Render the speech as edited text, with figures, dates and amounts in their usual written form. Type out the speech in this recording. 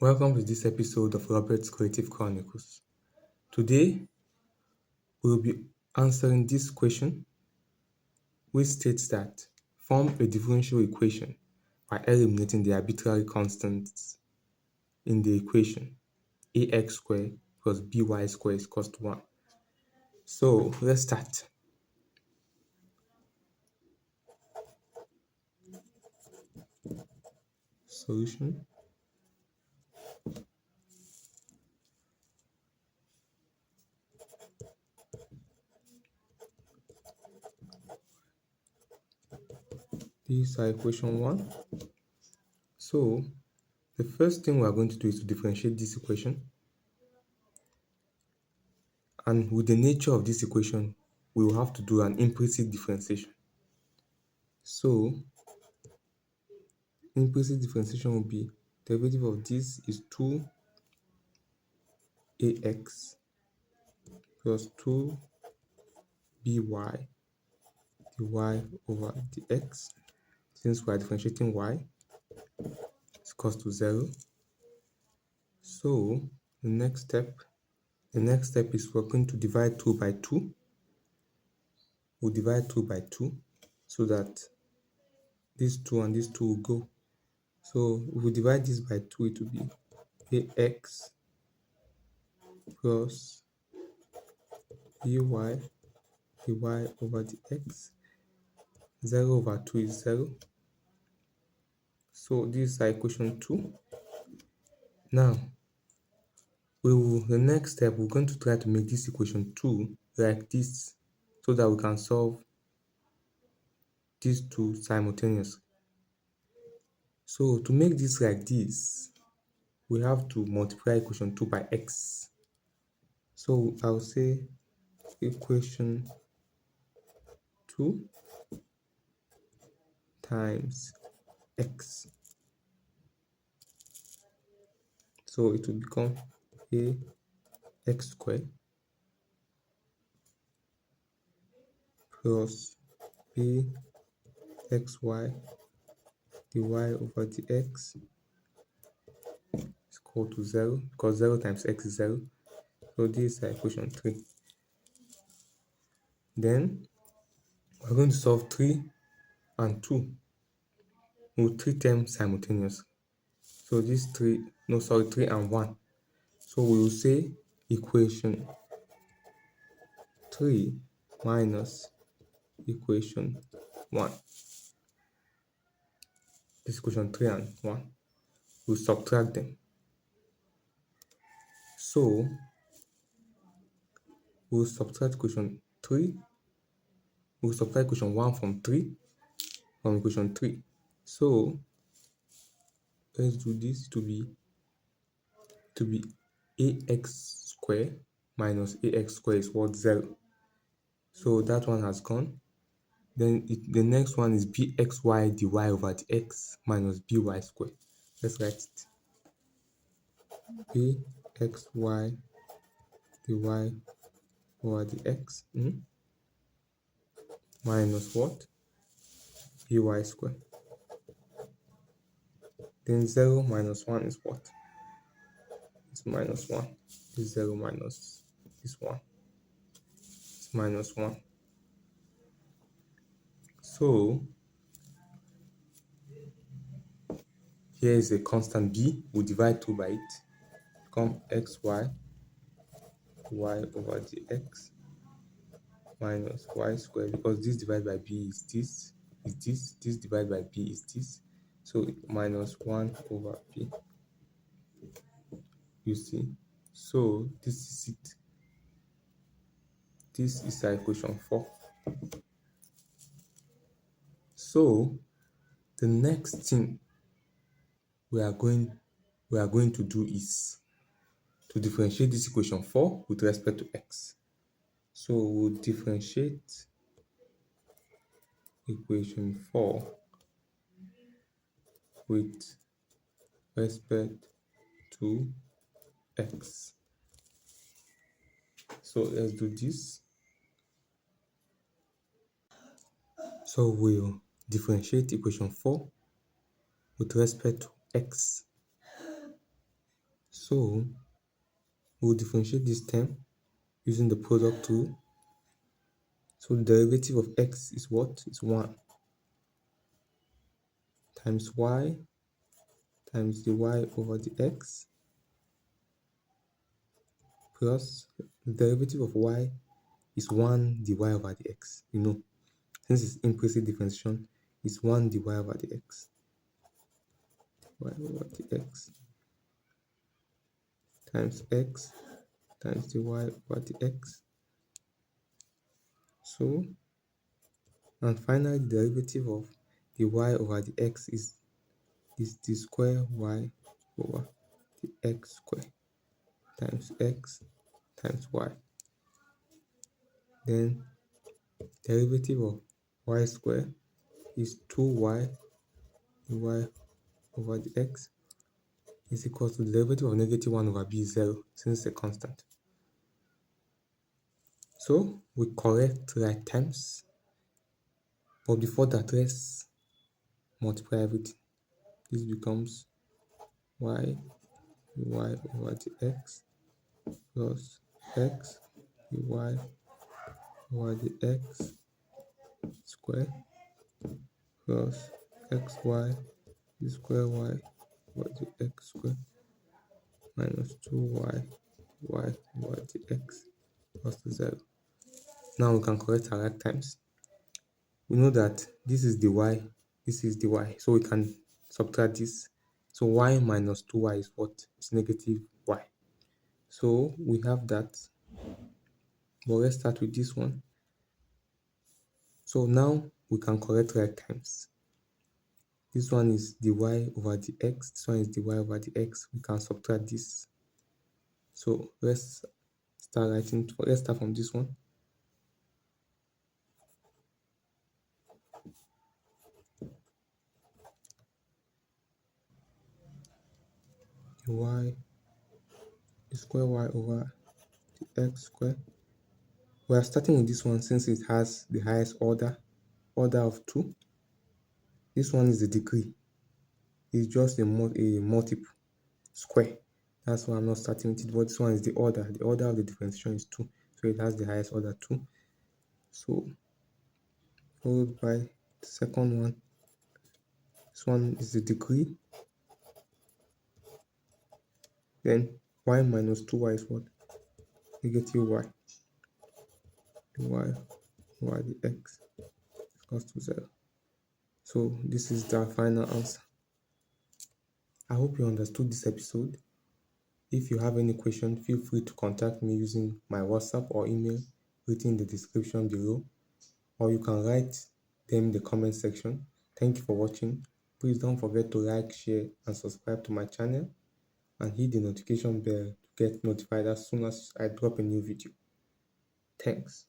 Welcome to this episode of Robert's Creative Chronicles. Today, we will be answering this question, which states that form a differential equation by eliminating the arbitrary constants in the equation ax squared plus by squared is equals to 1. So, let's start. Solution. This is equation 1. So, the first thing we are going to do is to differentiate this equation. And with the nature of this equation, we will have to do an implicit differentiation. So, implicit differentiation will be derivative of this is 2ax plus 2by dy over dx. Since we are differentiating y, it's equals to 0. So the next step is we're going to divide 2 by 2. We'll divide 2 by 2 so that this 2 and this 2 will go. So if we divide this by 2, it will be ax plus by dy over dx. 0 over 2 is 0. So this is equation 2. Now, the next step, we're going to try to make this equation 2 like this so that we can solve these two simultaneously. So to make this like this, we have to multiply equation 2 by x. So I'll say equation 2 times x. So it will become ax squared plus bxy dy over dx is equal to 0 because 0 times x is 0. So this is equation 3. Then we're going to solve 3 and 2 with 3 terms simultaneously. So this 3 and 1. So we will say equation 3 minus equation 1. This equation 3 and 1. We'll subtract them. So we'll subtract equation 3. We'll subtract equation 1 from equation 3. So let's do this to be ax squared minus ax squared is what? 0. So that one has gone. Then the next one is bxy dy over dx minus by squared. Let's write it. bxy dy over dx minus what? By squared. Then 0 minus 1 is what? It's minus 1. This 0 minus this 1. It's minus 1. So here is a constant b. We'll divide 2 by it. Become xy y over dx minus y squared, because this divided by b is this divided by b is this. So minus 1 over b. You see? So this is it. This is equation 4. So the next thing we are going to do is to differentiate this equation 4 with respect to x. So we'll differentiate equation 4 with respect to x. So let's do this. So we'll differentiate equation 4 with respect to x. So we'll differentiate this term using the product rule. So the derivative of x is what? Is 1 times y times the y over the x plus the derivative of y is 1 dy over the x. Since it's implicit differentiation, it's 1 dy over the x. Y over the x times x times the y over the x. So, and finally, the derivative of the y over the x is the square y over the x square times x times y. Then derivative of y square is 2y dy over the x is equal to the derivative of negative 1 over b is 0 since it's a constant. So we correct right terms, but before that, let's multiply everything. This becomes y over the x plus x y over the x square plus xy the square y over the x square minus 2y y over the x plus 0. Now we can correct our right times. We know that this is the y, this is the y, so we can subtract this. So y minus 2y is what? It's negative y. So we have that. But let's start with this one. So now we can correct right times. This one is the y over the x, this one is the y over the x. We can subtract this. So let's start from this one. The square y over the x square. We are starting with this one since it has the highest order of 2. This one is the degree. It's just a multiple square. That's why I'm not starting with it. But this one is the order. The order of the differentiation is 2. So it has the highest order 2. So followed by the second one. This one is the degree. Then y minus 2y is what? Negative y. Y over the x equals to 0. So this is the final answer. I hope you understood this episode. If you have any question, feel free to contact me using my WhatsApp or email written in the description below, or you can write them in the comment section. Thank you for watching. Please don't forget to like, share, and subscribe to my channel, and hit the notification bell to get notified as soon as I drop a new video. Thanks.